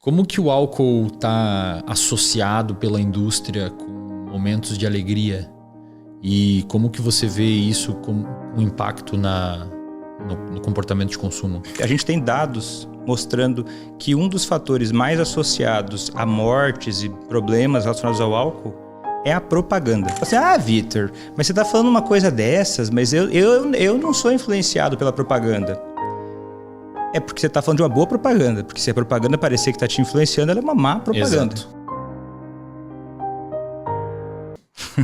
Como que o álcool está associado pela indústria com momentos de alegria? E como que você vê isso com um impacto no comportamento de consumo? A gente tem dados mostrando que um dos fatores mais associados a mortes e problemas relacionados ao álcool é a propaganda. Você, Vitor, mas você está falando uma coisa dessas, mas eu não sou influenciado pela propaganda. É porque você está falando de uma boa propaganda, porque se a propaganda parecer que está te influenciando, ela é uma má propaganda. Exato.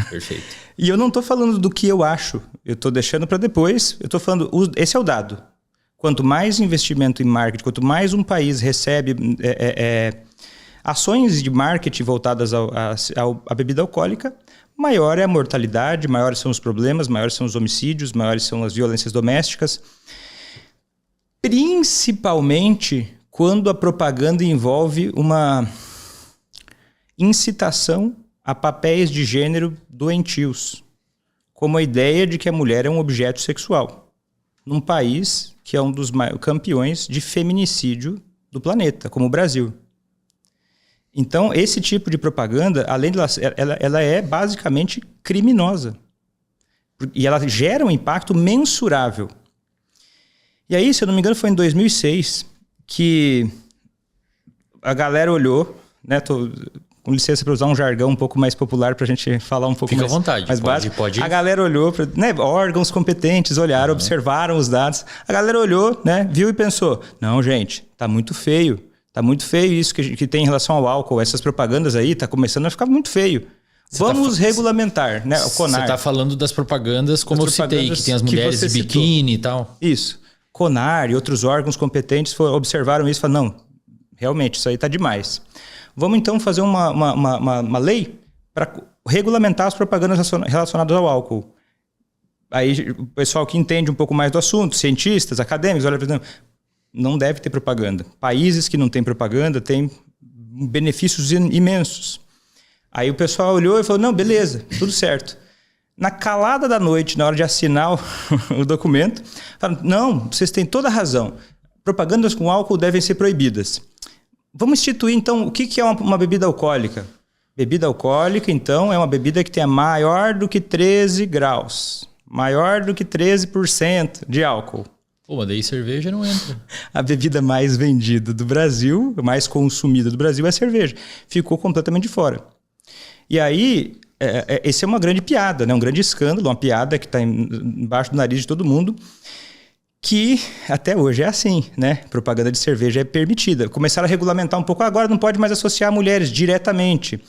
Perfeito. E eu não estou falando do que eu acho, eu estou deixando para depois, eu estou falando, esse é o dado. Quanto mais investimento em marketing, quanto mais um país recebe ações de marketing voltadas à bebida alcoólica, maior é a mortalidade, maiores são os problemas, maiores são os homicídios, maiores são as violências domésticas. Principalmente quando a propaganda envolve uma incitação a papéis de gênero doentios, como a ideia de que a mulher é um objeto sexual, num país que é um dos campeões de feminicídio do planeta, como o Brasil. Então, esse tipo de propaganda, além de ela é basicamente criminosa. E ela gera um impacto mensurável. E aí, se eu não me engano, foi em 2006 que a galera olhou, né? Com licença para usar um jargão um pouco mais popular para a gente falar um pouco Fica mais, à vontade, mais básico. Pode. A galera olhou, órgãos competentes olharam, observaram os dados. A galera olhou, né, viu e pensou, não, gente, tá muito feio isso que tem em relação ao álcool. Essas propagandas aí tá começando a ficar muito feio. Vamos regulamentar, né, o CONAR. Você tá falando das propagandas, como eu citei, que tem as mulheres de biquíni e tal. Isso. CONAR e outros órgãos competentes observaram isso e falaram, não, realmente, isso aí tá demais. Vamos então fazer uma lei para regulamentar as propagandas relacionadas ao álcool. Aí o pessoal que entende um pouco mais do assunto, cientistas, acadêmicos, olha, não deve ter propaganda. Países que não têm propaganda têm benefícios imensos. Aí o pessoal olhou e falou, não, beleza, tudo certo. Na calada da noite, na hora de assinar o documento, falaram, não, vocês têm toda a razão. Propagandas com álcool devem ser proibidas. Vamos instituir, então, o que é uma bebida alcoólica? Bebida alcoólica, então, é uma bebida que tenha maior do que 13 graus. Maior do que 13% de álcool. Pô, mas daí cerveja não entra. A bebida mais vendida do Brasil, mais consumida do Brasil é a cerveja. Ficou completamente de fora. E aí, esse é uma grande piada, né? Um grande escândalo, uma piada que está embaixo do nariz de todo mundo, que até hoje é assim, né? Propaganda de cerveja é permitida. Começaram a regulamentar um pouco, agora não pode mais associar mulheres diretamente.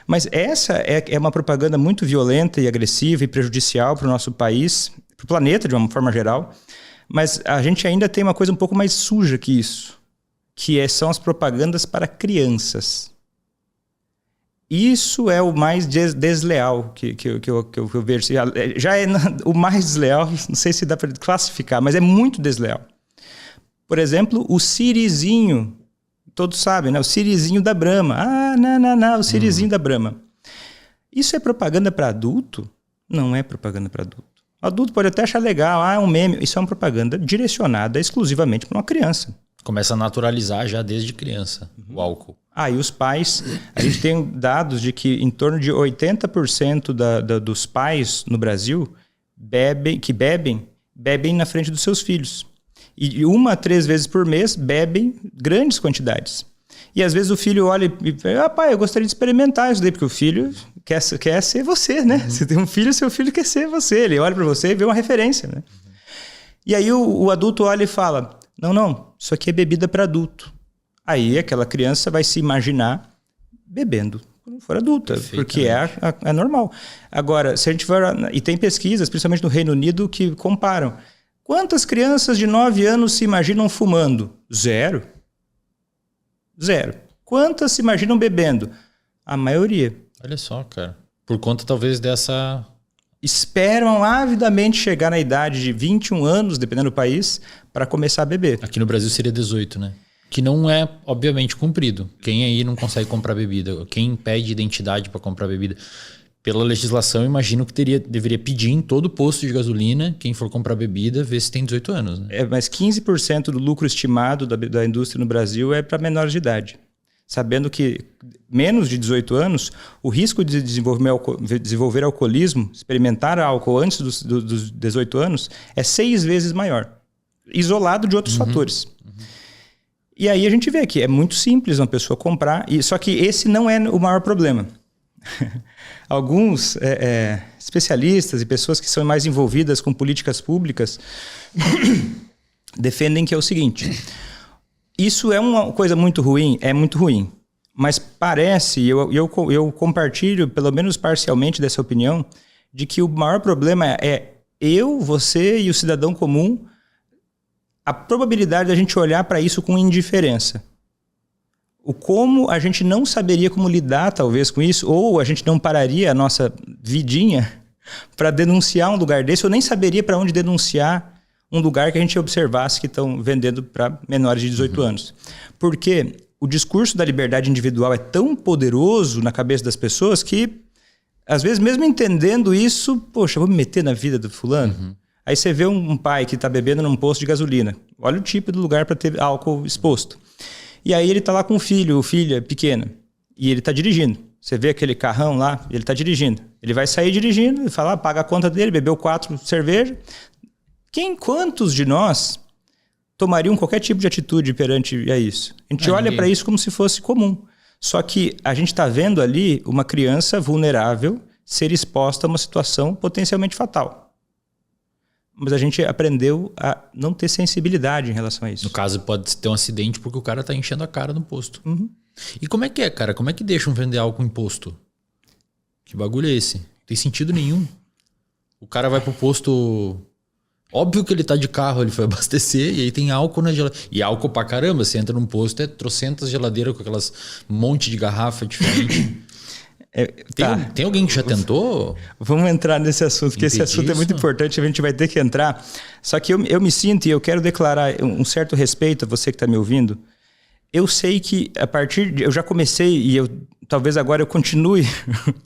Mas essa é uma propaganda muito violenta e agressiva e prejudicial para o nosso país, para o planeta de uma forma geral. Mas a gente ainda tem uma coisa um pouco mais suja que isso, que são as propagandas para crianças. Isso é o mais desleal que eu vejo. Já é o mais desleal, não sei se dá para classificar, mas é muito desleal. Por exemplo, o Sirizinho, todos sabem, né? O Sirizinho da Brahma. O Sirizinho da Brahma. Isso é propaganda para adulto? Não é propaganda para adulto. O adulto pode até achar legal, é um meme. Isso é uma propaganda direcionada exclusivamente para uma criança. Começa a naturalizar já desde criança o álcool. E os pais, a gente tem dados de que em torno de 80% dos pais no Brasil bebem na frente dos seus filhos. E 1 a 3 vezes por mês bebem grandes quantidades. E às vezes o filho olha e fala, pai, eu gostaria de experimentar isso daí, porque o filho quer ser você, né? Você tem um filho, seu filho quer ser você. Ele olha para você e vê uma referência, né? E aí o adulto olha e fala, não, isso aqui é bebida para adulto. Aí aquela criança vai se imaginar bebendo quando for adulta, porque é normal. Agora, se a gente for... E tem pesquisas, principalmente no Reino Unido, que comparam. Quantas crianças de 9 anos se imaginam fumando? 0. Quantas se imaginam bebendo? A maioria. Olha só, cara. Por conta, talvez, dessa... Esperam avidamente chegar na idade de 21 anos, dependendo do país, para começar a beber. Aqui no Brasil seria 18, né? Que não é, obviamente, cumprido. Quem aí não consegue comprar bebida? Quem pede identidade para comprar bebida? Pela legislação, imagino que deveria pedir em todo posto de gasolina, quem for comprar bebida, ver se tem 18 anos. Né? Mas 15% do lucro estimado da indústria no Brasil é para menores de idade. sabendo que menos de 18 anos, o risco de desenvolver alcoolismo, experimentar álcool antes dos 18 anos, é 6 vezes maior, isolado de outros fatores. E aí a gente vê que é muito simples uma pessoa comprar, só que esse não é o maior problema. Alguns especialistas e pessoas que são mais envolvidas com políticas públicas defendem que é o seguinte: isso é uma coisa muito ruim? É muito ruim. Mas parece, eu compartilho, pelo menos parcialmente, dessa opinião, de que o maior problema é você e o cidadão comum, a probabilidade da gente olhar para isso com indiferença. O como a gente não saberia como lidar, talvez, com isso, ou a gente não pararia a nossa vidinha para denunciar um lugar desse, ou nem saberia para onde denunciar um lugar que a gente observasse que estão vendendo para menores de 18 anos. Porque o discurso da liberdade individual é tão poderoso na cabeça das pessoas que, às vezes, mesmo entendendo isso, poxa, vou me meter na vida do fulano? Aí você vê um pai que está bebendo num posto de gasolina. Olha o tipo do lugar para ter álcool exposto. E aí ele está lá com o filho, ou filha pequena, e ele está dirigindo. Você vê aquele carrão lá, ele está dirigindo. Ele vai sair dirigindo, e fala, paga a conta dele, bebeu 4 cervejas. Quantos de nós tomariam qualquer tipo de atitude perante a isso? A gente olha para isso como se fosse comum. Só que a gente está vendo ali uma criança vulnerável ser exposta a uma situação potencialmente fatal. Mas a gente aprendeu a não ter sensibilidade em relação a isso. No caso, pode ter um acidente porque o cara tá enchendo a cara no posto. E como é que é, cara? Como é que deixam vender álcool em posto? Que bagulho é esse? Não tem sentido nenhum. O cara vai pro posto... Óbvio que ele tá de carro, ele foi abastecer e aí tem álcool na geladeira. E álcool pra caramba, você entra num posto, é trocentas geladeiras com aquelas monte de garrafa diferente. Tem alguém que já tentou? Vamos entrar nesse assunto, porque esse assunto é muito importante, a gente vai ter que entrar. Só que eu me sinto, e eu quero declarar um certo respeito a você que está me ouvindo. Eu sei que a partir de... Eu já comecei, e talvez agora eu continue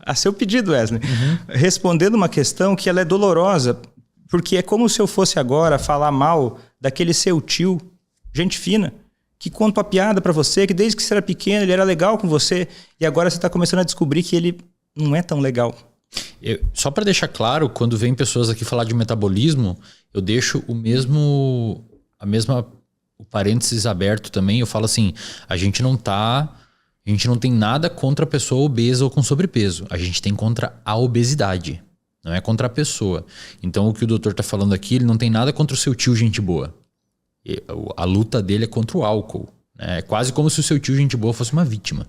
a seu pedido, Wesley, respondendo uma questão que ela é dolorosa, porque é como se eu fosse agora falar mal daquele seu tio, gente fina, que conta uma piada pra você, que desde que você era pequeno ele era legal com você, e agora você tá começando a descobrir que ele não é tão legal. Só para deixar claro, quando vem pessoas aqui falar de metabolismo, eu deixo o parênteses aberto também. Eu falo assim, a gente não tem nada contra a pessoa obesa ou com sobrepeso. A gente tem contra a obesidade, não é contra a pessoa. Então o que o doutor tá falando aqui, ele não tem nada contra o seu tio gente boa. A luta dele é contra o álcool. É quase como se o seu tio gente boa fosse uma vítima.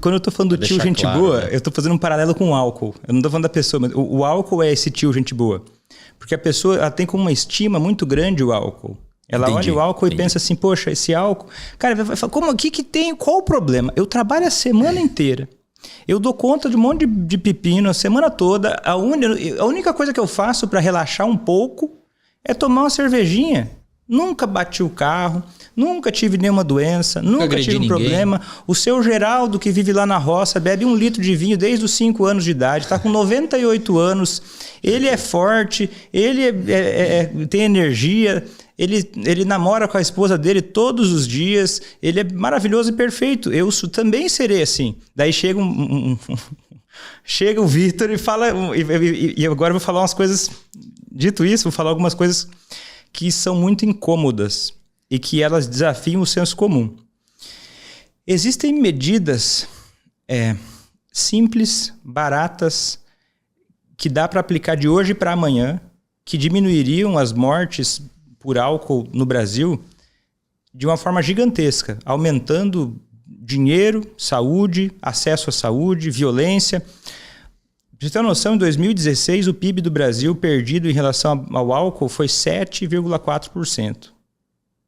Quando eu tô falando do tio gente boa, eu tô fazendo um paralelo com o álcool. Eu não tô falando da pessoa, mas o álcool é esse tio gente boa. Porque a pessoa ela tem como uma estima muito grande o álcool. Ela olha o álcool e pensa assim, poxa, esse álcool... Cara, vai falar, como aqui que tem? Qual o problema? Eu trabalho a semana inteira. Eu dou conta de um monte de pepino a semana toda. A única coisa que eu faço para relaxar um pouco é tomar uma cervejinha. Nunca bati o carro, nunca tive nenhuma doença, nunca tive um problema. O seu Geraldo, que vive lá na roça, bebe 1 litro de vinho desde os 5 anos de idade, está com 98 anos, ele é forte, ele tem energia, ele namora com a esposa dele todos os dias, ele é maravilhoso e perfeito. Eu também serei assim. Daí chega chega o Vitor e fala... E agora eu vou falar umas coisas... Dito isso, vou falar algumas coisas... que são muito incômodas e que elas desafiam o senso comum. Existem medidas simples, baratas, que dá para aplicar de hoje para amanhã, que diminuiriam as mortes por álcool no Brasil de uma forma gigantesca, aumentando dinheiro, saúde, acesso à saúde, violência. Pra você ter uma noção, em 2016, o PIB do Brasil perdido em relação ao álcool foi 7,4%.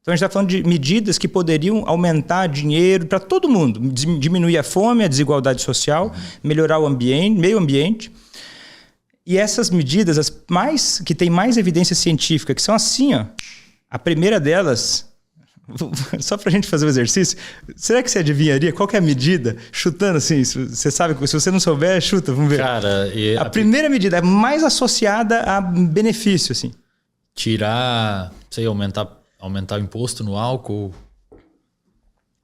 Então, a gente está falando de medidas que poderiam aumentar dinheiro para todo mundo, diminuir a fome, a desigualdade social, melhorar o meio ambiente. E essas medidas, as mais que têm mais evidência científica, que são assim, ó, a primeira delas... Só pra gente fazer o exercício, será que você adivinharia qual que é a medida? Chutando assim, você sabe, se você não souber, chuta, vamos ver. Cara, a primeira medida é mais associada a benefício, assim. Tirar, sei, aumentar o imposto no álcool.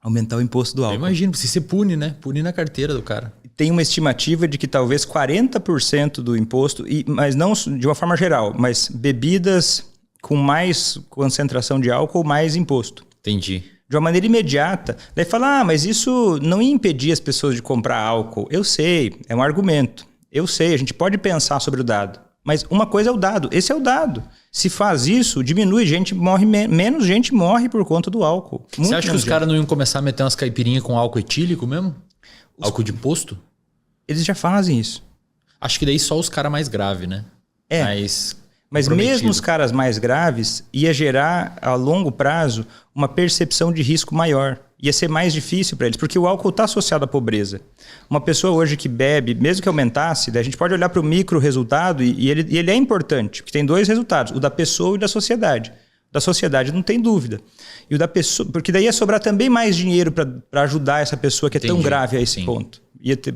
Aumentar o imposto do álcool. Eu imagino, se você pune, né? Pune na carteira do cara. Tem uma estimativa de que talvez 40% do imposto, mas não de uma forma geral, mas bebidas com mais concentração de álcool, mais imposto. Entendi. De uma maneira imediata. Daí fala, mas isso não ia impedir as pessoas de comprar álcool. Eu sei, é um argumento. Eu sei, a gente pode pensar sobre o dado. Mas uma coisa é o dado, esse é o dado. Se faz isso, diminui, menos gente morre por conta do álcool. Você acha que os caras não iam começar a meter umas caipirinhas com álcool etílico mesmo? Álcool de posto? Eles já fazem isso. Acho que daí só os caras mais graves, né? Mas mesmo os caras mais graves, ia gerar a longo prazo uma percepção de risco maior. Ia ser mais difícil para eles, porque o álcool está associado à pobreza. Uma pessoa hoje que bebe, mesmo que aumentasse, daí a gente pode olhar para o micro resultado e ele é importante, porque tem 2 resultados, o da pessoa e da sociedade. Da sociedade não tem dúvida. E o da pessoa, porque daí ia sobrar também mais dinheiro para ajudar essa pessoa que é tão grave a esse ponto.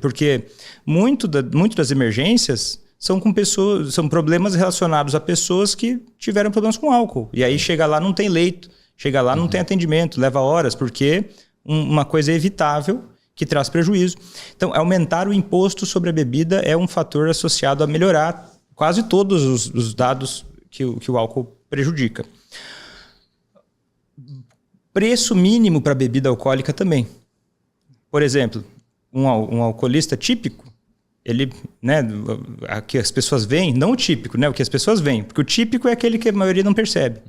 Porque muito das emergências são com pessoas, são problemas relacionados a pessoas que tiveram problemas com álcool. E aí chega lá, não tem leito. Chega lá, não tem atendimento, leva horas, porque uma coisa é evitável que traz prejuízo. Então, aumentar o imposto sobre a bebida é um fator associado a melhorar quase todos os dados que o álcool prejudica. Preço mínimo para bebida alcoólica também. Por exemplo, um alcoolista típico, ele, né, o que as pessoas veem, não o típico, né, o que as pessoas veem, porque o típico é aquele que a maioria não percebe.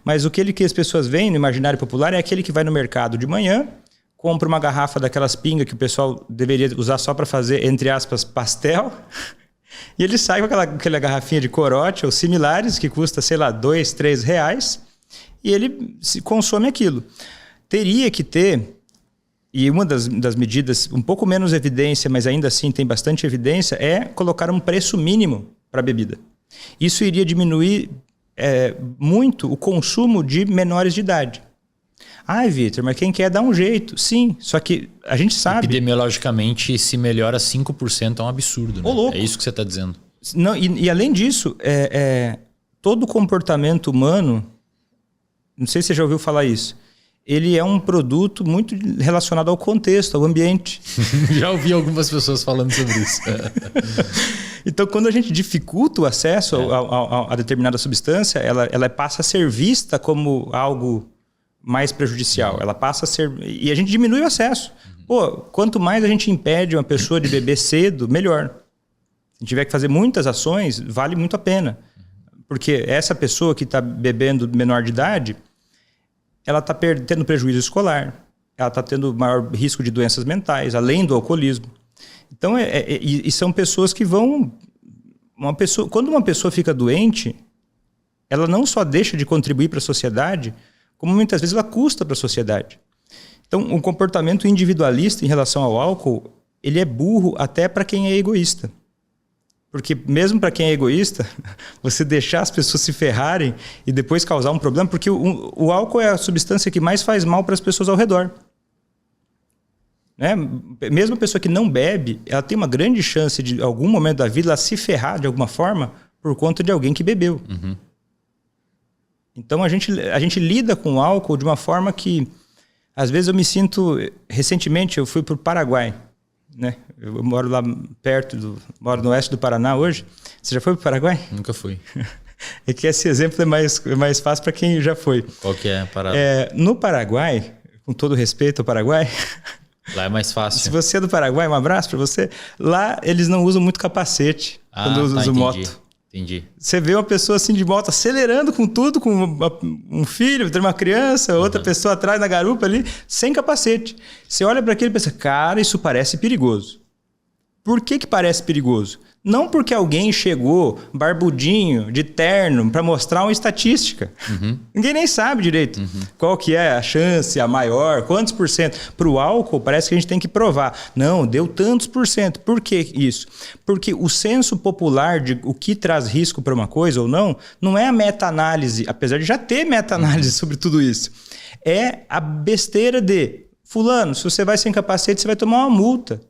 Mas aquele que as pessoas veem no imaginário popular é aquele que vai no mercado de manhã, compra uma garrafa daquelas pingas que o pessoal deveria usar só para fazer, entre aspas, pastel, e ele sai com aquela garrafinha de corote ou similares, que custa, sei lá, R$2, R$3, e ele consome aquilo. Teria que ter... E uma das medidas, um pouco menos evidência, mas ainda assim tem bastante evidência, é colocar um preço mínimo para a bebida. Isso iria diminuir muito o consumo de menores de idade. Vitor, mas quem quer dá um jeito. Sim, só que a gente sabe... Epidemiologicamente, se melhora 5% é um absurdo, né? Louco. É isso que você está dizendo. Não, e além disso, todo comportamento humano, não sei se você já ouviu falar isso, ele é um produto muito relacionado ao contexto, ao ambiente. Já ouvi algumas pessoas falando sobre isso. Então, quando a gente dificulta o acesso a determinada substância, ela passa a ser vista como algo mais prejudicial. Ela passa a ser... E a gente diminui o acesso. Quanto mais a gente impede uma pessoa de beber cedo, melhor. Se a gente tiver que fazer muitas ações, vale muito a pena. Porque essa pessoa que está bebendo menor de idade... ela está tendo prejuízo escolar, ela está tendo maior risco de doenças mentais, além do alcoolismo. Então, e são pessoas que vão... quando uma pessoa fica doente, ela não só deixa de contribuir para a sociedade, como muitas vezes ela custa para a sociedade. Então, um comportamento individualista em relação ao álcool, ele é burro até para quem é egoísta. Porque mesmo para quem é egoísta, você deixar as pessoas se ferrarem e depois causar um problema, porque o álcool é a substância que mais faz mal para as pessoas ao redor. Né? Mesmo a pessoa que não bebe, ela tem uma grande chance de, em algum momento da vida, ela se ferrar de alguma forma por conta de alguém que bebeu. Então a gente lida com o álcool de uma forma que, às vezes eu me sinto... Recentemente eu fui para o Paraguai. Né? Eu moro lá moro no oeste do Paraná hoje. Você já foi para o Paraguai? Nunca fui. É que esse exemplo é mais fácil para quem já foi. Qual que é a parada? No Paraguai, com todo respeito ao Paraguai... Lá é mais fácil. Se você é do Paraguai, um abraço para você. Lá eles não usam muito capacete quando usam moto. Entendi. Você vê uma pessoa assim de moto acelerando com tudo, com um filho, tem uma criança, outra pessoa atrás na garupa ali, sem capacete. Você olha para aquilo e pensa, cara, isso parece perigoso. Por que parece perigoso? Não porque alguém chegou barbudinho, de terno, para mostrar uma estatística. Ninguém nem sabe direito qual que é a chance, a maior, quantos por cento. Para o álcool, parece que a gente tem que provar. Não, deu tantos por cento. Por que isso? Porque o senso popular de o que traz risco para uma coisa ou não é a meta-análise, apesar de já ter meta-análise sobre tudo isso. É a besteira de, fulano, se você vai sem capacete, você vai tomar uma multa.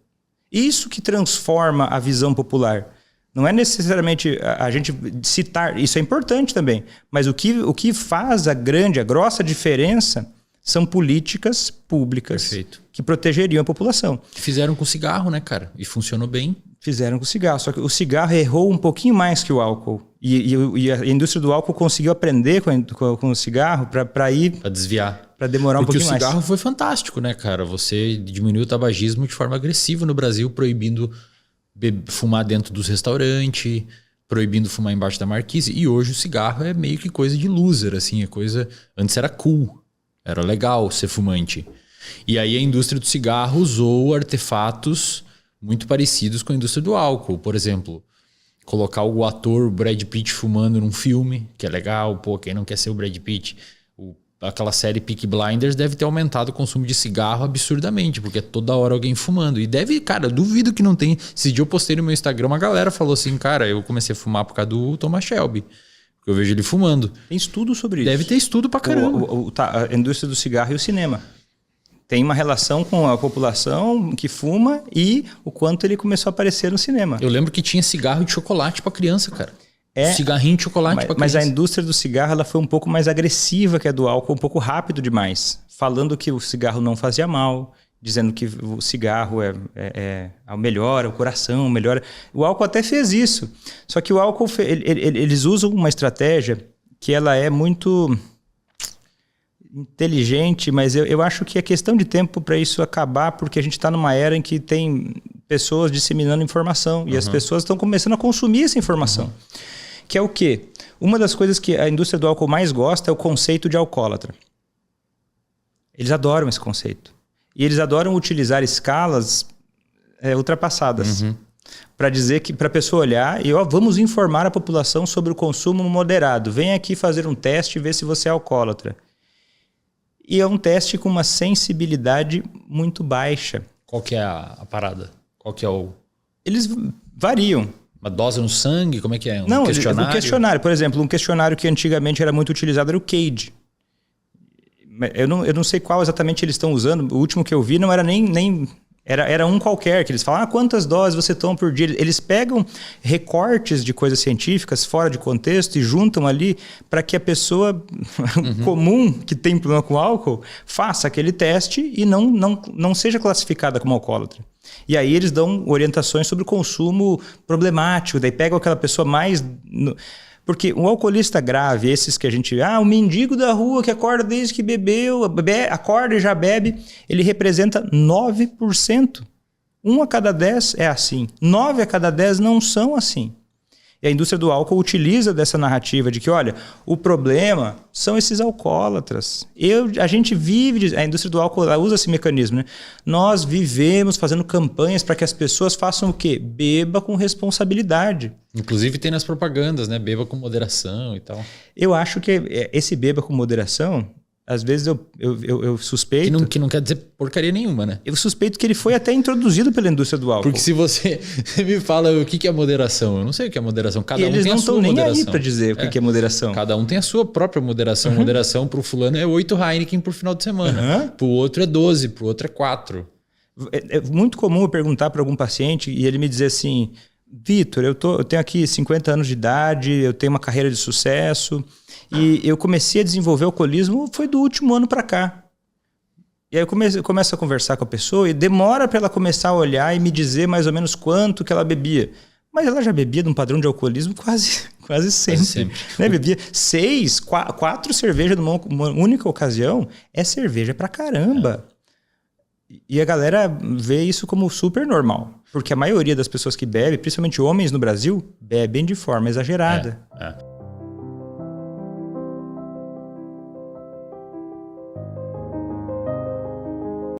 Isso que transforma a visão popular. Não é necessariamente a gente citar, isso é importante também, mas o que faz a grossa diferença São políticas públicas que protegeriam a população. Fizeram com o cigarro, né, cara? E funcionou bem. Fizeram com o cigarro. Só que o cigarro errou um pouquinho mais que o álcool. E a indústria do álcool conseguiu aprender com o cigarro para desviar. Para demorar um pouquinho mais. Porque o cigarro foi fantástico, né, cara? Você diminuiu o tabagismo de forma agressiva no Brasil, proibindo fumar dentro dos restaurantes, proibindo fumar embaixo da marquise. E hoje o cigarro é meio que coisa de loser, assim. Antes era cool. Era legal ser fumante. E aí a indústria do cigarro usou artefatos muito parecidos com a indústria do álcool. Por exemplo, colocar o ator Brad Pitt fumando num filme, que é legal. Pô, quem não quer ser o Brad Pitt? Aquela série Peaky Blinders deve ter aumentado o consumo de cigarro absurdamente, porque é toda hora alguém fumando. E deve, cara, duvido que não tem. Esse dia eu postei no meu Instagram, uma galera falou assim, cara, eu comecei a fumar por causa do Thomas Shelby. Eu vejo ele fumando. Tem estudo sobre isso. Deve ter estudo pra caramba. A indústria do cigarro e o cinema. Tem uma relação com a população que fuma e o quanto ele começou a aparecer no cinema. Eu lembro que tinha cigarro de chocolate pra criança, cara. Cigarrinho de chocolate pra criança. Mas a indústria do cigarro ela foi um pouco mais agressiva que a do álcool, um pouco rápido demais. Falando que o cigarro não fazia mal, dizendo que o cigarro melhora o coração, melhora... O álcool até fez isso. Só que o álcool, eles usam uma estratégia que ela é muito inteligente, mas eu acho que é questão de tempo para isso acabar, porque a gente está numa era em que tem pessoas disseminando informação e as pessoas estão começando a consumir essa informação. Que é o quê? Uma das coisas que a indústria do álcool mais gosta é o conceito de alcoólatra. Eles adoram esse conceito. E eles adoram utilizar escalas ultrapassadas para dizer que para a pessoa olhar e vamos informar a população sobre o consumo moderado. Vem aqui fazer um teste e ver se você é alcoólatra. E é um teste com uma sensibilidade muito baixa. Qual que é a parada? Qual que é o... Eles variam. Uma dose no sangue? Como é que é? Não, questionário? Um questionário. Por exemplo, um questionário que antigamente era muito utilizado era o CAGE. Eu não sei qual exatamente eles estão usando. O último que eu vi não era nem era um qualquer, que eles falam, quantas doses você toma por dia? Eles pegam recortes de coisas científicas fora de contexto e juntam ali para que a pessoa comum que tem problema com álcool faça aquele teste e não seja classificada como alcoólatra. E aí eles dão orientações sobre o consumo problemático, daí pegam aquela pessoa mais... Porque um alcoolista grave, esses que a gente... o mendigo da rua que acorda desde que bebeu, acorda e já bebe, ele representa 9%. 1 a cada 10 é assim. 9 a cada 10 não são assim. E a indústria do álcool utiliza dessa narrativa de que, olha, o problema são esses alcoólatras. A gente vive... A indústria do álcool ela usa esse mecanismo, né? Nós vivemos fazendo campanhas para que as pessoas façam o quê? Beba com responsabilidade. Inclusive tem nas propagandas, né? Beba com moderação e tal. Eu acho que esse beba com moderação, às vezes eu suspeito... Que não quer dizer porcaria nenhuma, né? Eu suspeito que ele foi até introduzido pela indústria do álcool. Porque se você me fala o que é moderação, eu não sei o que é moderação. Cada um eles tem não a sua estão nem moderação. aí para dizer o que é moderação. Cada um tem a sua própria moderação. Moderação pro fulano é 8 Heineken por final de semana. Pro outro é 12, pro outro é 4. É muito comum eu perguntar para algum paciente e ele me dizer assim... Vitor, eu tenho aqui 50 anos de idade, eu tenho uma carreira de sucesso e eu comecei a desenvolver o alcoolismo foi do último ano para cá. E aí eu começo a conversar com a pessoa e demora para ela começar a olhar e me dizer mais ou menos quanto que ela bebia. Mas ela já bebia de um padrão de alcoolismo quase sempre. Né? Bebia 4 cervejas numa única ocasião, é cerveja pra caramba. E a galera vê isso como super normal. Porque a maioria das pessoas que bebem, principalmente homens no Brasil, bebem de forma exagerada.